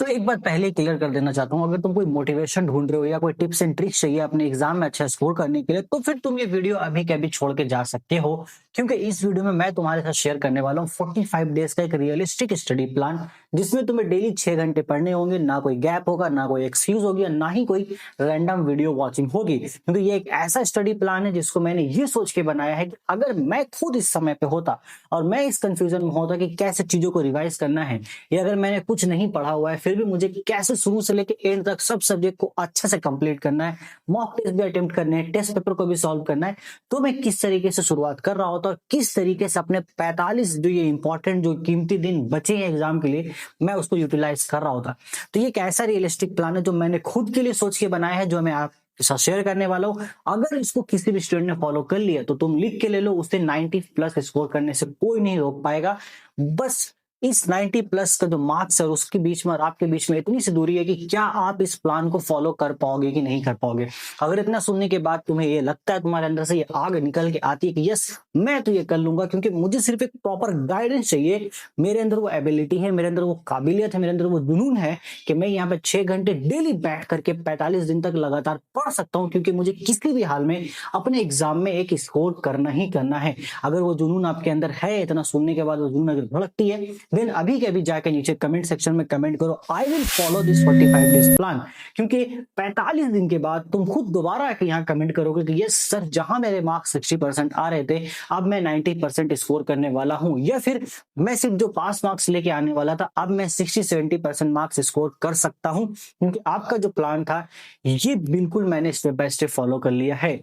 एक बात पहले क्लियर कर देना चाहता हूँ, अगर तुम कोई मोटिवेशन ढूंढ रहे हो या कोई टिप्स एंड ट्रिक्स चाहिए अपने एग्जाम में अच्छा स्कोर करने के लिए, तो फिर तुम ये वीडियो अभी के अभी छोड़ के जा सकते हो। क्योंकि इस वीडियो में मैं तुम्हारे साथ शेयर करने वाला हूँ 45 डेज का एक रियलिस्टिक स्टडी प्लान, जिसमें तुम्हें डेली 6 घंटे पढ़ने होंगे, ना कोई गैप होगा, ना कोई एक्सक्यूज होगी, ना ही कोई रैंडम वीडियो वॉचिंग होगी। क्योंकि ये एक ऐसा स्टडी प्लान है जिसको मैंने ये सोच के बनाया है कि अगर मैं खुद इस समय पे होता और मैं इस कंफ्यूजन में होता कि कैसे चीजों को रिवाइज करना है, या अगर मैंने कुछ नहीं पढ़ा हुआ है फिर भी मुझे कैसे शुरू से लेकर एंड तक सब सब्जेक्ट को अच्छे से कंप्लीट करना है, मॉक टेस्ट भी अटेम्प्ट करने हैं, टेस्ट पेपर को भी सॉल्व करना है, तो मैं किस तरीके से शुरुआत कर रहा होता और किस तरीके से अपने 45 जो ये इंपॉर्टेंट जो कीमती दिन बचे हैं एग्जाम के लिए, मैं उसको यूटिलाइज कर रहा होता। तो ये एक ऐसा रियलिस्टिक प्लान है जो मैंने खुद के लिए सोच के बनाया है, जो मैं आप साथ शेयर करने वाला हूं। अगर इसको किसी भी स्टूडेंट ने फॉलो कर लिया तो तुम लिख के ले लो, उसे 90 प्लस स्कोर करने से कोई नहीं रोक पाएगा। बस इस 90 प्लस का जो मार्क्स है उसके बीच में और आपके बीच में इतनी सी दूरी है कि क्या आप इस प्लान को फॉलो कर पाओगे कि नहीं कर पाओगे। अगर इतना सुनने के बाद तुम्हें ये लगता है, तुम्हारे अंदर से ये आग निकल के आती है कि यस मैं तो ये कर लूंगा, क्योंकि मुझे सिर्फ एक प्रॉपर गाइडेंस चाहिए, मेरे अंदर वो एबिलिटी है, मेरे अंदर वो काबिलियत है, मेरे अंदर वो जुनून है कि मैं यहाँ पे 6 घंटे डेली बैठ करके 45 दिन तक लगातार पढ़ सकता हूँ, क्योंकि मुझे किसी भी हाल में अपने एग्जाम में एक स्कोर करना ही करना है। अगर वो जुनून आपके अंदर है, इतना सुनने के बाद वो जुनून अगर भड़कती है, देन अभी के अभी जाकर नीचे कमेंट सेक्शन में कमेंट करो I will follow this 45 days plan. क्योंकि 45 दिन के बाद तुम खुद दोबारा आके यहाँ कमेंट करोगे कि यस सर, जहां मेरे मार्क्स 60% आ रहे थे अब मैं 90% स्कोर करने वाला हूं, या फिर मैं सिर्फ जो पास मार्क्स लेके आने वाला था अब मैं 60-70% मार्क्स स्कोर कर सकता हूं, क्योंकि आपका जो प्लान था ये बिल्कुल मैंने स्टेप बाय स्टेप फॉलो कर लिया है।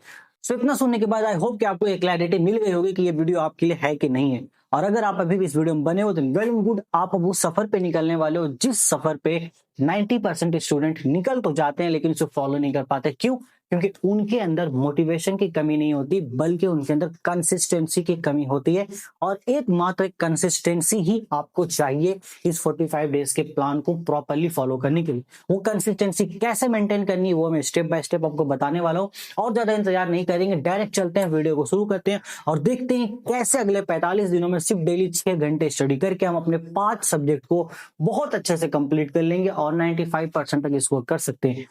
इतना सुनने के बाद आई होप कि आपको एक क्लैरिटी मिल गई होगी कि ये वीडियो आपके लिए है कि नहीं है। और अगर आप अभी भी इस वीडियो में बने हो तो वेल एंड गुड, आप अब उस सफर पे निकलने वाले हो जिस सफर पे 90% स्टूडेंट निकल तो जाते हैं लेकिन उसे फॉलो नहीं कर पाते। क्यों? क्योंकि उनके अंदर मोटिवेशन की कमी नहीं होती, बल्कि उनके अंदर कंसिस्टेंसी की कमी होती है। और एकमात्र कंसिस्टेंसी ही आपको चाहिए इस 45 डेज के प्लान को प्रॉपरली फॉलो करने के लिए। वो कंसिस्टेंसी कैसे मेंटेन करनी है वो मैं स्टेप बाय स्टेप आपको बताने वाला हूँ। और ज्यादा इंतजार नहीं करेंगे, डायरेक्ट चलते हैं, वीडियो को शुरू करते हैं और देखते हैं कैसे अगले 45 दिनों में सिर्फ डेली 6 घंटे स्टडी करके हम अपने 5 सब्जेक्ट को बहुत अच्छे से कंप्लीट कर लेंगे और 95% तक स्कोर कर सकते हैं।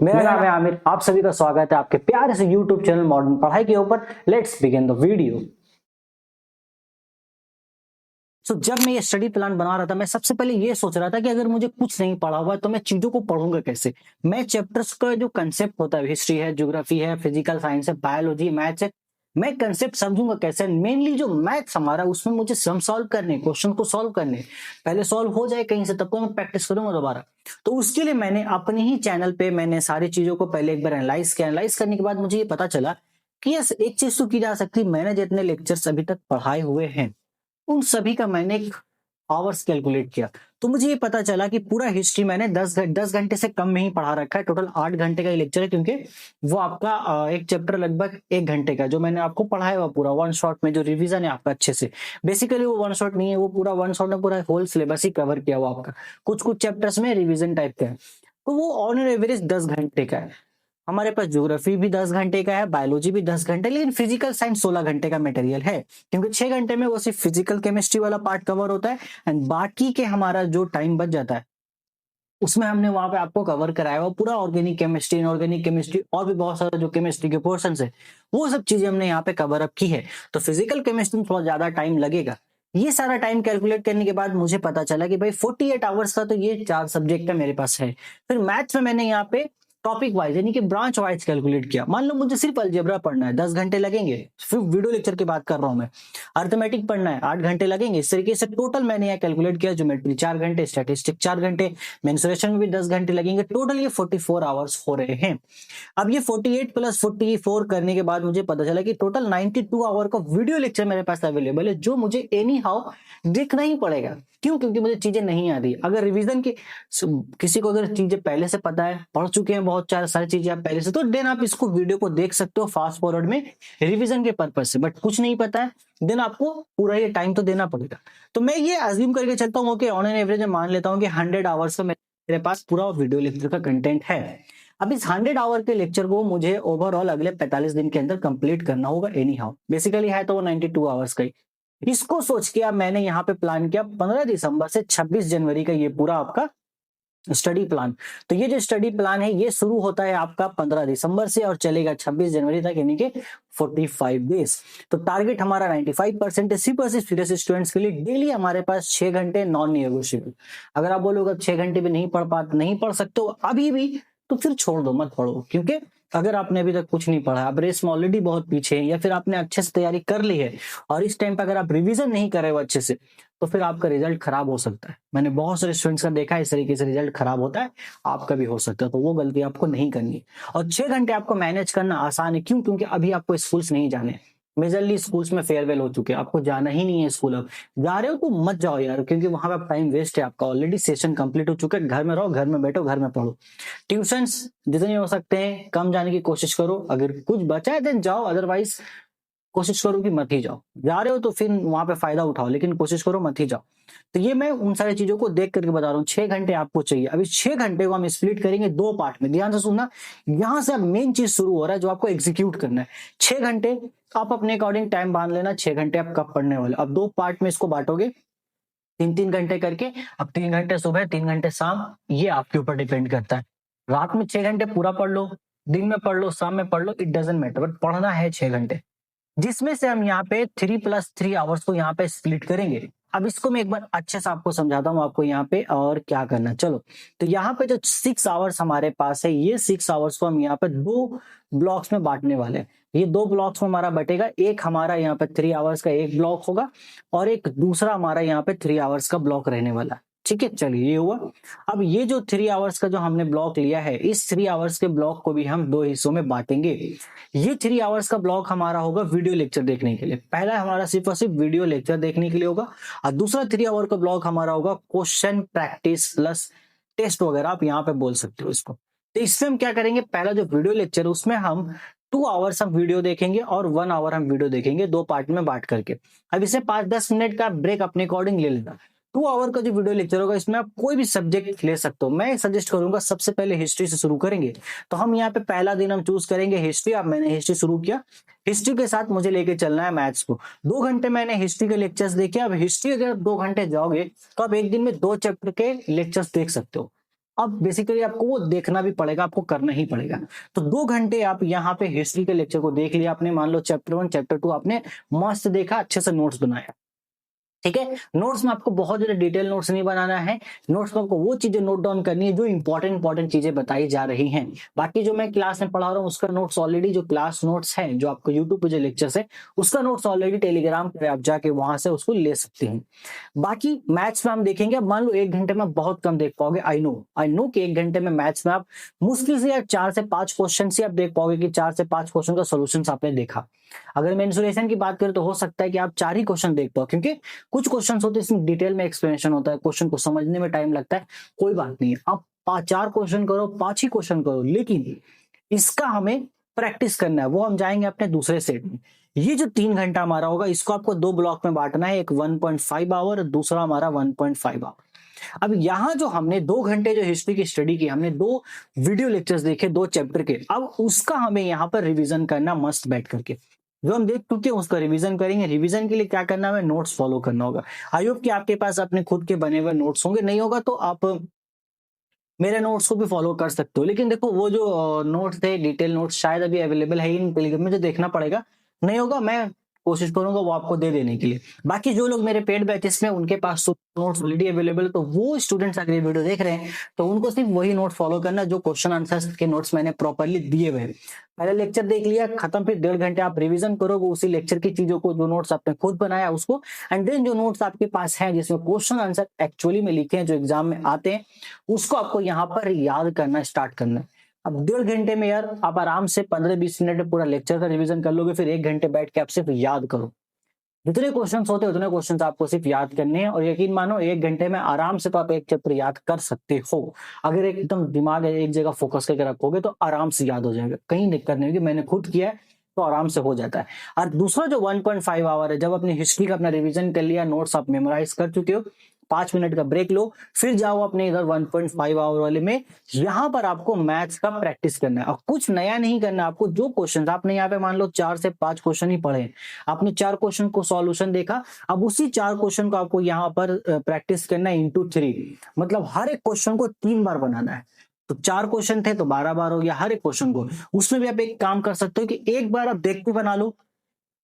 मेरा नाम है आमिर, आप सभी का स्वागत है आपके प्यारे से यूट्यूब चैनल मॉडर्न पढ़ाई के ऊपर। Let's begin the video. जब मैं ये स्टडी प्लान बना रहा था, मैं सबसे पहले ये सोच रहा था कि अगर मुझे कुछ नहीं पढ़ा हुआ है तो मैं चीजों को पढ़ूंगा कैसे। मैं चैप्टर्स का जो कंसेप्ट होता है, हिस्ट्री है, ज्योग्राफी है, फिजिकल साइंस है, बायोलॉजी, मैथ्स है, मैं कंसेप्ट समझूंगा कैसे। मेनली जो मैथ्स हमारा, उसमें मुझे सम सॉल्व करने, क्वेश्चन को सॉल्व करने, पहले सॉल्व हो जाए कहीं से तब तो मैं प्रैक्टिस करूंगा दोबारा। तो उसके लिए मैंने अपने ही चैनल पे मैंने सारी चीजों को पहले एक बार एनालाइज किया। एनालाइज करने के बाद मुझे ये पता चला कि यस, एक चीज तो की जा सकती है, मैंने जितने लेक्चर्स अभी तक पढ़ाए हुए हैं उन सभी का मैंने एक आवर्स कैलकुलेट किया। तो मुझे ये पता चला कि पूरा हिस्ट्री मैंने 10 घंटे से कम में ही पढ़ा रखा है। टोटल 8 घंटे का ही लेक्चर है, क्योंकि वो आपका एक चैप्टर लगभग 1 घंटे का जो मैंने आपको पढ़ाया हुआ पूरा वन शॉट में, जो रिवीजन है आपका अच्छे से। बेसिकली वो वन शॉट नहीं है, वो पूरा वन शॉट में पूरा होल सिलेबस ही कवर किया हुआ आपका। कुछ कुछ चैप्टर्स में रिविजन टाइप का है, तो वो ऑन एन एवरेज 10 घंटे का है। हमारे पास ज्योग्राफी भी 10 घंटे का है, बायोलॉजी भी 10 घंटे, लेकिन फिजिकल साइंस 16 घंटे का मटेरियल है, क्योंकि 6 घंटे में वो सिर्फ फिजिकल केमिस्ट्री वाला पार्ट कवर होता है एंड बाकी के हमारा जो टाइम बच जाता है उसमें हमने वहां पे आपको कवर कराया हुआ पूरा ऑर्गेनिक केमिस्ट्री, इनऑर्गेनिक केमिस्ट्री और भी बहुत सारा जो केमिस्ट्री के पोर्शन है वो सब चीजें हमने यहाँ पे कवर अप की है। तो फिजिकल केमिस्ट्री में थोड़ा ज्यादा टाइम लगेगा। ये सारा टाइम कैलकुलेट करने के बाद मुझे पता चला कि भाई 48 आवर्स का तो ये 4 सब्जेक्ट का मेरे पास है। फिर मैथ्स में मैंने यहाँ पे टॉपिक वाइज यानी कि ब्रांच वाइज कैलकुलेट किया। मान लो मुझे सिर्फ अलजेब्रा पढ़ना है, 10 घंटे लगेंगे, सिर्फ वीडियो लेक्चर की बात कर रहा हूं मैं। अर्थमेटिक पढ़ना है, 8 घंटे लगेंगे। इस तरीके से टोटल मैंने यहाँ कैलकुलेट किया, ज्योमेट्री 4 घंटे, स्टैटिस्टिक 4 घंटे, मेंसुरेशन में भी 10 घंटे लगेंगे। टोटल ये 44 आवर्स हो रहे हैं। अब ये 48 प्लस 44 करने के बाद मुझे पता चला कि टोटल 92 आवर का वीडियो लेक्चर मेरे पास अवेलेबल है, जो मुझे एनी हाउ देखना ही पड़ेगा। क्यों? क्योंकि मुझे चीजें नहीं आती। अगर रिवीजन की किसी को अगर चीजें पहले से पता है, पढ़ चुके हैं बहुत सारी चीजें आप पहले से, तो देन आप इसको वीडियो को देख सकते हो फास्ट फॉरवर्ड में रिवीजन के पर्पज से। बट कुछ नहीं पता है देन आपको पूरा ये टाइम तो देना पड़ेगा। तो मैं ये अज्यूम करके चलता हूँ कि ऑन एन एवरेज में मान लेता हूँ कि 100 आवर्स का मेरे पास पूरा वीडियो लेक्चर का कंटेंट है। अब इस 100 आवर के लेक्चर को मुझे ओवरऑल अगले 45 दिन के अंदर कंप्लीट करना होगा एनी हाउ। बेसिकली है तो वो 92 आवर्स का ही। इसको सोच के अब मैंने यहाँ पे प्लान किया 15 दिसंबर से 26 जनवरी का ये पूरा आपका स्टडी प्लान। तो ये जो स्टडी प्लान है ये शुरू होता है आपका 15 दिसंबर से और चलेगा 26 जनवरी तक, यानी कि 45 डेज। तो टारगेट हमारा 95% है। सिर्फ और सिर्फ सीरियस स्टूडेंट्स के लिए डेली हमारे पास 6 घंटे नॉन निगोशिएबल। अगर आप बोलोगे 6 घंटे भी नहीं पढ़ सकते हो अभी भी, तो फिर छोड़ दो, मत पढ़ो। क्योंकि अगर आपने अभी तक कुछ नहीं पढ़ा, आप रेस में ऑलरेडी बहुत पीछे हैं, या फिर आपने अच्छे से तैयारी कर ली है और इस टाइम पे अगर आप रिवीजन नहीं कर रहे हो अच्छे से, तो फिर आपका रिजल्ट खराब हो सकता है। मैंने बहुत सारे स्टूडेंट्स का देखा है इस तरीके से रिजल्ट खराब होता है, आपका भी हो सकता है। तो वो गलती आपको नहीं करनी है। और 6 घंटे आपको मैनेज करना आसान है। क्यों? क्योंकि अभी आपको स्कूल्स नहीं जाने, मेजरली स्कूल्स में फेयरवेल हो चुके हैं, आपको जाना ही नहीं है स्कूल। अब जा रहे हो तो मत जाओ यार, क्योंकि वहां पे टाइम वेस्ट है आपका। ऑलरेडी सेशन कंप्लीट हो चुका है। घर में रहो, घर में बैठो, घर में पढ़ो। ट्यूशंस जितने हो सकते हैं कम जाने की कोशिश करो। अगर कुछ बचा है देन जाओ, अदरवाइज कोशिश करो कि मत ही जाओ। जा रहे हो तो फिर वहां पे फायदा उठाओ, लेकिन कोशिश करो मत ही जाओ। तो ये मैं उन सारी चीजों को देख करके बता रहा हूँ। 6 घंटे आपको चाहिए। अभी 6 घंटे को हम स्प्लिट करेंगे 2 पार्ट में। ध्यान से सुनना, यहां से अब मेन चीज शुरू हो रहा है जो आपको एग्जीक्यूट करना है। 6 घंटे आप अपने अकॉर्डिंग टाइम बांध लेना, 6 घंटे आप कब पढ़ने वाले। अब 2 पार्ट में इसको बांटोगे, 3-3 घंटे करके। अब 3 घंटे सुबह, 3 घंटे शाम, ये आपके ऊपर डिपेंड करता है। रात में 6 घंटे पूरा पढ़ लो, दिन में पढ़ लो, शाम में पढ़ लो, इट डजेंट मैटर, बट पढ़ना है 6 घंटे, जिसमें से हम यहाँ पे 3+3 आवर्स को यहाँ पे स्प्लिट करेंगे। अब इसको मैं एक बार अच्छे से आपको समझाता हूँ आपको यहाँ पे और क्या करना है। चलो, तो यहाँ पे जो 6 आवर्स हमारे पास है, ये 6 आवर्स को हम यहाँ पे 2 ब्लॉक्स में बांटने वाले हैं। ये 2 ब्लॉक्स में हमारा बटेगा। एक हमारा यहाँ पे 3 आवर्स का एक ब्लॉक होगा और एक दूसरा हमारा यहाँ पे 3 आवर्स का ब्लॉक रहने वाला है। ठीक है, चलिए ये हुआ। अब ये जो 3 आवर्स का जो हमने ब्लॉक लिया है, इस 3 आवर्स के ब्लॉक को भी हम 2 हिस्सों में बांटेंगे। ये 3 आवर्स का ब्लॉक हमारा होगा वीडियो लेक्चर देखने के लिए। पहला हमारा सिर्फ और सिर्फ वीडियो लेक्चर देखने के लिए होगा, और दूसरा 3 आवर का ब्लॉक हमारा होगा क्वेश्चन प्रैक्टिस प्लस टेस्ट वगैरह, आप यहाँ पे बोल सकते हो इसको। तो इसमें हम क्या करेंगे, पहला जो वीडियो लेक्चर है उसमें हम 2 आवर्स हम वीडियो देखेंगे और 1 आवर हम वीडियो देखेंगे, 2 पार्ट में बांट करके। अब इसे 5-10 मिनट का ब्रेक अपने अकॉर्डिंग ले लेना। 2 आवर का जो वीडियो लेक्चर होगा इसमें आप कोई भी सब्जेक्ट ले सकते हो। मैं सजेस्ट करूंगा सबसे पहले हिस्ट्री से शुरू करेंगे। तो हम यहाँ पे पहला दिन हम चूज करेंगे हिस्ट्री। अब मैंने हिस्ट्री शुरू किया, हिस्ट्री के साथ मुझे लेके चलना है मैथ्स को। 2 घंटे मैंने हिस्ट्री के लेक्चर्स देखे। अब हिस्ट्री अगर 2 घंटे जाओगे तो आप एक दिन में 2 चैप्टर के लेक्चर्स देख सकते हो। अब बेसिकली आपको वो देखना भी पड़ेगा, आपको करना ही पड़ेगा। तो 2 घंटे आप यहाँ पे हिस्ट्री के लेक्चर को देख लिया आपने, मान लो चैप्टर 1 चैप्टर 2 आपने मस्त देखा, अच्छे से नोट्स बनाया। ठीक है, नोट्स में आपको बहुत ज्यादा डिटेल नोट्स नहीं बनाना है। नोट्स में आपको वो चीजें नोट डाउन करनी है जो इंपॉर्टेंट चीजें बताई जा रही हैं। बाकी जो मैं क्लास में पढ़ा रहा हूँ उसका नोट्स ऑलरेडी, जो क्लास नोट्स है जो आपको यूट्यूब पे जो लेक्चर्स है उसका नोट्स ऑलरेडी टेलीग्राम पे आप जाके वहां से उसको ले सकते हैं। बाकी मैथ्स में हम देखेंगे। अब मान लो 1 घंटे में बहुत कम देख पाओगे, आई नो कि 1 घंटे में मैथ्स में आप मुश्किल से यार 4 से 5 क्वेश्चन से आप देख पाओगे कि 4 से 5 क्वेश्चन का सोल्यूशन आपने देखा। अगर मेंसुरेशन की बात करें तो हो सकता है कि आप 4 ही क्वेश्चन देख पाओ, क्योंकि कुछ क्वेश्चन होते हैं इसमें डिटेल में एक्सप्लेनेशन होता है, क्वेश्चन को समझने में टाइम लगता है। कोई बात नहीं है, आप 4 क्वेश्चन करो, 5 ही क्वेश्चन करो, लेकिन इसका हमें प्रैक्टिस करना है। वो हम जाएंगे अपने दूसरे सेट में। ये जो 3 घंटा हमारा होगा इसको आपको 2 ब्लॉक में बांटना है, एक 1.5 आवर और दूसरा हमारा 1.5 आवर। अब यहाँ जो हमने 2 घंटे जो हिस्ट्री की स्टडी की, हमने 2 वीडियो लेक्चर्स देखे 2 चैप्टर के, अब उसका हमें यहाँ पर रिवीजन करना मस्त बैठ करके। जो हम देख चुके हैं उसका रिवीजन करेंगे। रिवीजन के लिए क्या करना है, नोट्स फॉलो करना होगा। आई होप कि आपके पास अपने खुद के बने हुए नोट्स होंगे, नहीं होगा तो आप मेरे नोट्स को भी फॉलो कर सकते हो। लेकिन देखो वो जो नोट्स थे, डिटेल नोट्स शायद अभी अवेलेबल है ही नहीं टेलीग्राम में, जो देखना पड़ेगा। नहीं होगा मैं कोशिश करूंगा वो आपको दे देने के लिए। बाकी जो लोग मेरे पेड बैचेस में उनके पास नोट्स ऑलरेडी अवेलेबल, तो वो स्टूडेंट्स अगर ये वीडियो देख रहे हैं तो उनको सिर्फ वही नोट फॉलो करना जो क्वेश्चन आंसर्स के नोट्स मैंने प्रॉपर्ली दिए हुए हैं। पहले लेक्चर देख लिया खत्म, फिर 1.5 घंटे आप रिवीजन करोगे उसी लेक्चर की चीजों को, जो नोट्स आपने खुद बनाया उसको, एंड देन जो नोट्स आपके पास है जिसमें क्वेश्चन आंसर एक्चुअली में लिखे हैं जो एग्जाम में आते हैं, उसको आपको यहाँ पर याद करना स्टार्ट करना है। अब 1.5 घंटे में यार आप आराम से 15-20 मिनट में पूरा लेक्चर का रिवीजन कर लोगे, फिर 1 घंटे बैठ के आप सिर्फ याद करो। जितने क्वेश्चंस होते हैं उतने क्वेश्चंस आपको सिर्फ याद करने हैं, और यकीन मानो 1 घंटे में आराम से तो आप एक चैप्टर याद कर सकते हो। अगर एकदम दिमाग एक जगह फोकस करके रखोगे तो आराम से याद हो जाएगा, कहीं दिक्कत नहीं होगी। मैंने खुद किया है तो आराम से हो जाता है। और दूसरा जो 1.5 आवर है, जब अपनी हिस्ट्री का अपना रिवीजन कर लिया, नोट्स आप मेमोराइज कर चुके हो, 5 मिनट का ब्रेक लो, फिर जाओ अपने इधर 1.5 आवर वाले में। यहाँ पर आपको मैथ्स का प्रैक्टिस करना है और कुछ नया नहीं करना। आपको जो क्वेश्चन आपने यहाँ पे मान लो 4 से 5 क्वेश्चन ही पढ़े, आपने 4 क्वेश्चन को सॉल्यूशन देखा, अब उसी 4 क्वेश्चन को आपको यहाँ पर प्रैक्टिस करना है इंटू 3, मतलब हर एक क्वेश्चन को 3 बार बनाना है। तो 4 क्वेश्चन थे तो 12 बार हो गया हर एक क्वेश्चन को। उसमें भी आप एक काम कर सकते हो कि एक बार आप देख के बना लो,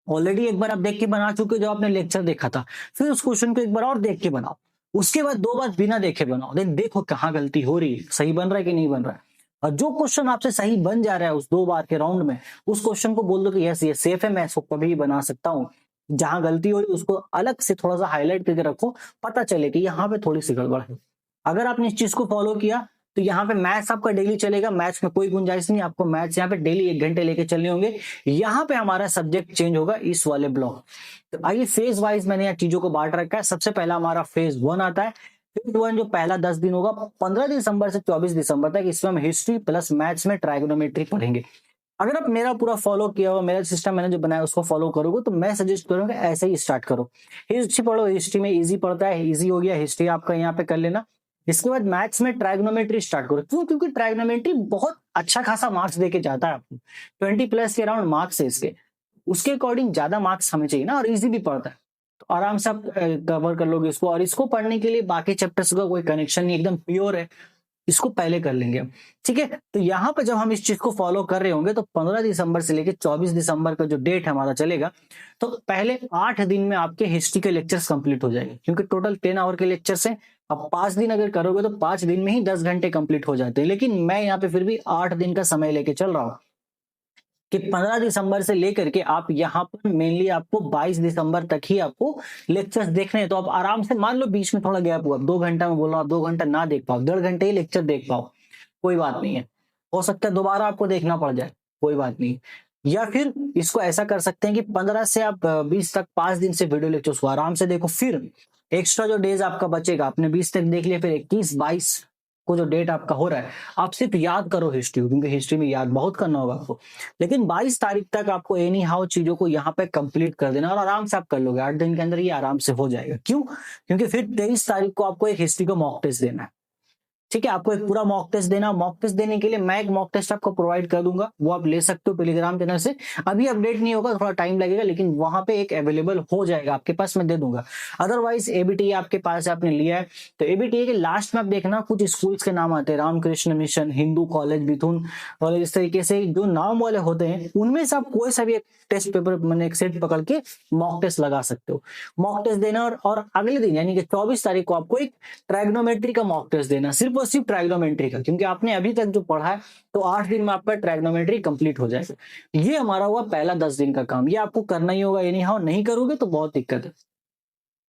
ऑलरेडी एक बार आप देख के बना चुके हो जब आपने लेक्चर देखा था, फिर उस क्वेश्चन को एक बार और देख के बनाओ, उसके बाद 2 बार बिना देखे बनाओ, देन देखो कहाँ गलती हो रही है, सही बन रहा है कि नहीं बन रहा है। और जो क्वेश्चन आपसे सही बन जा रहा है उस 2 बार के राउंड में, उस क्वेश्चन को बोल दो कि यस ये सेफ है, मैं इसको कभी भी बना सकता हूँ। जहां गलती हो रही है उसको अलग से थोड़ा सा हाईलाइट करके रखो, पता चले कि यहाँ पे थोड़ी सी गड़बड़ है। अगर आपने इस चीज को फॉलो किया तो यहाँ पे मैथ्स आपका डेली चलेगा, मैथ्स में कोई गुंजाइश नहीं, आपको मैथ्स यहाँ पे डेली 1 घंटे लेके चलने होंगे। यहाँ पे हमारा सब्जेक्ट चेंज होगा इस वाले ब्लॉक। तो आइए फेज वाइज मैंने यहाँ चीजों को बांट रखा है। सबसे पहला हमारा फेज 1 आता है। फेज 1 जो पहला 10 दिन होगा 15 दिसंबर से 24 दिसंबर तक, इसमें हम हिस्ट्री प्लस मैथ्स में ट्राइगोनोमेट्री पढ़ेंगे। अगर आप मेरा पूरा फॉलो किया हुआ, मेरा सिस्टम मैंने जो बनाया उसको फॉलो करोगे तो मैं सजेस्ट करूंगा ऐसे ही स्टार्ट करो। हिस्ट्री पढ़ो, हिस्ट्री में इजी पड़ता है, इजी हो गया हिस्ट्री आपका यहाँ पे कर लेना। इसके बाद मैथ्स में ट्राइगोनोमेट्री स्टार्ट करो। क्यों? क्योंकि ट्राइगोनोमेट्री बहुत अच्छा खासा मार्क्स देके जाता है आपको, 20 प्लस के अराउंड मार्क्स है इसके, उसके अकॉर्डिंग ज्यादा मार्क्स हमें चाहिए ना, और इजी भी पड़ता है, तो आराम से आप कवर कर लोगे इसको। और इसको पढ़ने के लिए बाकी चैप्टर्स का कोई कनेक्शन नहीं, एकदम प्योर है, इसको पहले कर लेंगे हम, ठीक है। तो यहाँ पर जब हम इस चीज को फॉलो कर रहे होंगे तो 15 दिसंबर से लेकर 24 दिसंबर का जो डेट हमारा चलेगा, तो पहले 8 दिन में आपके हिस्ट्री के लेक्चर्स कंप्लीट हो जाएंगे, क्योंकि टोटल 10 आवर के लेक्चर्स हैं। अब 5 दिन अगर करोगे तो 5 दिन में ही 10 घंटे कंप्लीट हो जाते हैं, लेकिन मैं यहाँ पे फिर भी 8 दिन का समय लेके चल रहा हूँ कि 15 दिसंबर से लेकर के आप यहाँ पर मेनली आपको 22 दिसंबर तक ही आपको लेक्चर्स देखने हैं। तो आप आराम से मान लो बीच में थोड़ा गैप हुआ, 2 घंटा में बोल रहा हूँ, 2 घंटा ना देख पाओ, 1.5 घंटे ही लेक्चर देख पाओ, कोई बात नहीं है। हो सकता है दोबारा आपको देखना पड़ जाए, कोई बात नहीं। या फिर इसको ऐसा कर सकते हैं कि 15 से आप 20 तक 5 दिन से वीडियो लेक्चर्स को आराम से देखो, फिर एक्स्ट्रा जो डेज आपका बचेगा, आपने 20 तक देख लिया, फिर 21-22 को जो डेट आपका हो रहा है आप सिर्फ याद करो हिस्ट्री, क्योंकि हिस्ट्री में याद बहुत करना होगा आपको। लेकिन 22 तारीख तक आपको एनी हाउ चीजों को यहाँ पे कंप्लीट कर देना और आराम से आप कर लोगे, 8 दिन के अंदर ये आराम से हो जाएगा। क्यों? क्योंकि फिर 23 तारीख को आपको एक हिस्ट्री का मॉक टेस्ट देना है, ठीक है। आपको एक पूरा मॉक टेस्ट देना, मॉक टेस्ट देने के लिए मैं एक मॉक टेस्ट आपको प्रोवाइड कर दूंगा, वो आप ले सकते हो टेलीग्राम चैनल से। अभी अपडेट नहीं होगा, थोड़ा टाइम लगेगा, लेकिन वहां पे एक अवेलेबल हो जाएगा आपके पास, मैं दे दूंगा। अदरवाइज एबीटी आपके पास आपने लिया है तो एबीटी के लास्ट में आप देखना कुछ स्कूल्स के नाम आते हैं, रामकृष्ण मिशन, हिंदू कॉलेज, मिथुन कॉलेज, इस तरीके से जो नाम वाले होते हैं उनमें से आप कोई सा भी एक टेस्ट पेपर मैंने एक सेट पकड़ के मॉक टेस्ट लगा सकते हो। मॉक टेस्ट देना और अगले दिन यानी कि 24 तारीख को आपको एक ट्राइगोनोमेट्री का मॉक टेस्ट देना, सिर्फ और सिर्फ ट्राइगोनोमेट्री का, क्योंकि आपने अभी तक जो पढ़ा है तो 8 दिन में आपका ट्राइगोनोमेट्री कंप्लीट हो जाएगा। ये हमारा हुआ पहला 10 दिन का काम, ये आपको करना ही होगा, एनी हाउ नहीं करोगे तो बहुत दिक्कत है।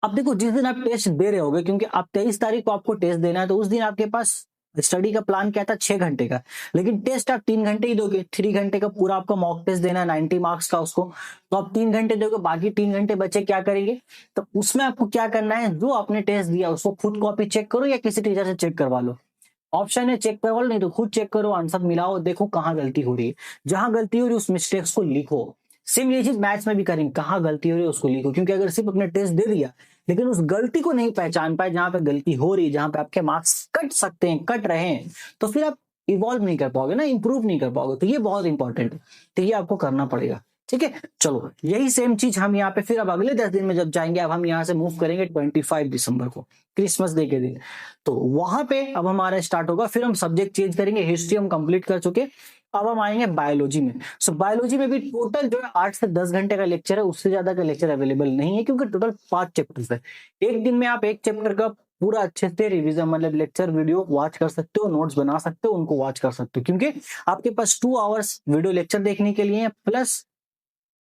अब देखो जिस दिन आप टेस्ट दे रहे होगे, क्योंकि आप 23 तारीख को आपको टेस्ट देना है, तो उस दिन आपके पास स्टडी का प्लान क्या था 6 घंटे का, लेकिन टेस्ट आप 3 घंटे ही दोगे, 3 घंटे का पूरा आपका मॉक टेस्ट देना है 90 मार्क्स का उसको, तो आप 3 घंटे दोगे, बाकी 3 घंटे बचे क्या करेंगे? तो उसमें आपको क्या करना है, जो आपने टेस्ट दिया उसको खुद कॉपी चेक करो या किसी टीचर से चेक करवा लो, ऑप्शन है चेक करवा लो, नहीं तो खुद चेक करो, आंसर मिलाओ, देखो कहाँ गलती हो रही है, जहां गलती हो रही है उस मिस्टेक्स को लिखो। सेम ये चीज मैथ्स में भी करेंगे, कहाँ गलती हो रही है उसको लिखो, क्योंकि अगर सिर्फ अपने टेस्ट दे दिया लेकिन उस गलती को नहीं पहचान पाए, जहां पे गलती हो रही है, जहां पे आपके मार्क्स कट सकते हैं, कट रहे हैं, तो फिर आप इवॉल्व नहीं कर पाओगे ना, इंप्रूव नहीं कर पाओगे। तो ये बहुत इंपॉर्टेंट है, तो ये आपको करना पड़ेगा, ठीक है। चलो यही सेम चीज हम यहाँ पे फिर अब अगले 10 दिन में जब जाएंगे, अब हम यहाँ से मूव करेंगे 25 दिसंबर को, क्रिसमस डे के दिन, तो वहां पे अब हमारा स्टार्ट होगा, फिर हम सब्जेक्ट चेंज करेंगे। हिस्ट्री हम कंप्लीट कर चुके, अब हम आएंगे बायोलॉजी में। सो बायोलॉजी में भी टोटल जो है 8 से 10 घंटे का लेक्चर है, उससे ज्यादा का लेक्चर अवेलेबल नहीं है, क्योंकि टोटल 5 चैप्टर्स है। एक दिन में आप एक चैप्टर का पूरा अच्छे से रिवीजन मतलब लेक्चर वीडियो वॉच कर सकते हो, नोट्स बना सकते हो, उनको वॉच कर सकते हो, क्योंकि आपके पास 2 आवर्स वीडियो लेक्चर देखने के लिए प्लस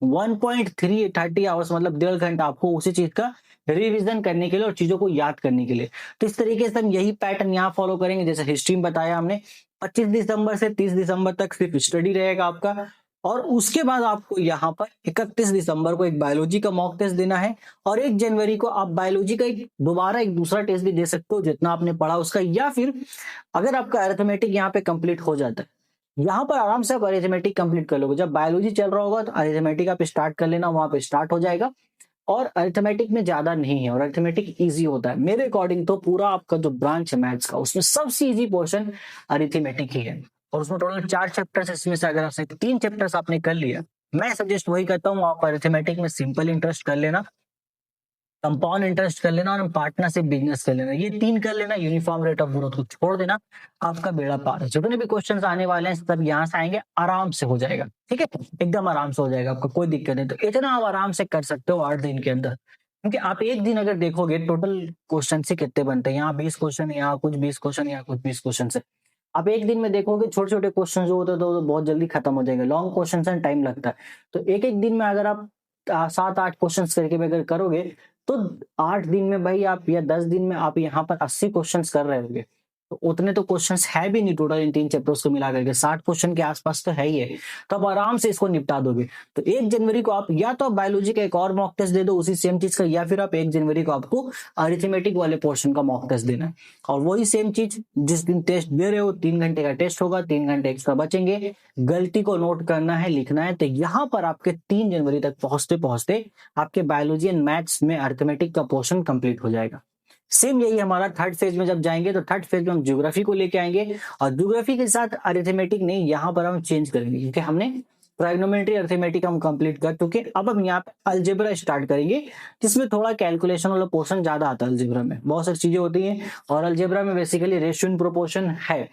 1.330 आवर्स मतलब 1.5 घंटा आपको उसी चीज का रिवीजन करने के लिए और चीजों को याद करने के लिए। तो इस तरीके से हम यही पैटर्न यहाँ फॉलो करेंगे, जैसे हिस्ट्री में बताया हमने 25 दिसंबर से 30 दिसंबर तक सिर्फ स्टडी रहेगा आपका, और उसके बाद आपको यहाँ पर 31 दिसंबर को एक बायोलॉजी का मॉक टेस्ट देना है, और 1 जनवरी को आप बायोलॉजी का दोबारा एक दूसरा टेस्ट भी दे सकते हो जितना आपने पढ़ा उसका, या फिर अगर आपका अरिथमेटिक यहाँ पे कंप्लीट हो जाता है, यहाँ पर आराम से आप अरिथमेटिक कंप्लीट कर लोगे। जब बायोलॉजी चल रहा होगा तो अरिथमेटिक आप स्टार्ट कर लेना, वहां पे स्टार्ट हो जाएगा, और अरिथमेटिक में ज्यादा नहीं है और अरिथमेटिक इजी होता है। मेरे अकॉर्डिंग तो पूरा आपका जो ब्रांच है मैथ्स का उसमें सबसे इजी पोर्शन अरिथमेटिक ही है और उसमें टोटल 4 चैप्टर्स। इसमें से अगर आपसे 3 चैप्टर्स आपने कर लिया, मैं सजेस्ट वही करता हूँ आप अरिथमेटिक में सिंपल इंटरेस्ट कर लेना, कंपाउंड इंटरेस्ट कर लेना और पार्टनरशिप बिजनेस कर लेना। ये 3 कर लेना, यूनिफॉर्म रेट ऑफ ग्रोथ को छोड़ देना, आपका बेड़ा पार है। जितने भी क्वेश्चंस आने वाले हैं सब यहाँ से आएंगे, आराम से हो जाएगा। ठीक है, एकदम आराम से हो जाएगा, आपका कोई दिक्कत नहीं। तो इतना आप आराम से कर सकते हो 8 दिन के अंदर, क्योंकि आप एक दिन अगर देखोगे टोटल क्वेश्चन से कितने बनते हैं, यहाँ 20 क्वेश्चन, यहाँ कुछ 20 क्वेश्चन, यहाँ कुछ 20 क्वेश्चन है। आप एक दिन में देखोगे छोटे छोटे क्वेश्चन जो होते हैं तो बहुत जल्दी खत्म हो जाएंगे, लॉन्ग क्वेश्चन से टाइम लगता है। तो एक एक दिन में अगर आप 7-8 क्वेश्चन करके भी अगर करोगे तो 8 दिन में भाई आप या 10 दिन में आप यहाँ पर 80 क्वेश्चंस कर रहे होंगे। तो उतने तो क्वेश्चंस है भी नहीं टोटल इन 3 चैप्टर्स को मिला करके, 60 क्वेश्चन के आसपास तो है ही है। तो आप आराम से इसको निपटा दोगे। तो 1 जनवरी को आप या तो आप बायोलॉजी का एक और मॉक टेस्ट दे दो उसी सेम चीज का, या फिर आप 1 जनवरी को आपको अरिथमेटिक वाले पोर्शन का मॉक टेस्ट देना है। और वही सेम चीज जिस दिन टेस्ट दे रहे हो 3 घंटे का टेस्ट होगा, 3 घंटे एक्स्ट्रा बचेंगे, गलती को नोट करना है, लिखना है। तो यहाँ पर आपके 3 जनवरी तक पहुंचते पहुंचते आपके बायोलॉजी एंड मैथ्स में अरिथमेटिक का पोर्शन कंप्लीट हो जाएगा। सेम यही हमारा थर्ड फेज में जब जाएंगे तो थर्ड फेज में हम ज्योग्राफी को लेके आएंगे और ज्योग्राफी के साथ अरिथमेटिक नहीं, यहाँ पर हम चेंज करेंगे क्योंकि हमने ट्राइग्नोमेट्री अरिथमेटिक हम कंप्लीट कर चुके। अब हम यहाँ पे अलजेब्रा स्टार्ट करेंगे जिसमें थोड़ा कैलकुलेशन वाला पोर्शन ज्यादा आता है। अलजेब्रा में बहुत सारी चीजें होती हैं और अलजेब्रा में बेसिकली रेशियो इन प्रोपोर्शन है।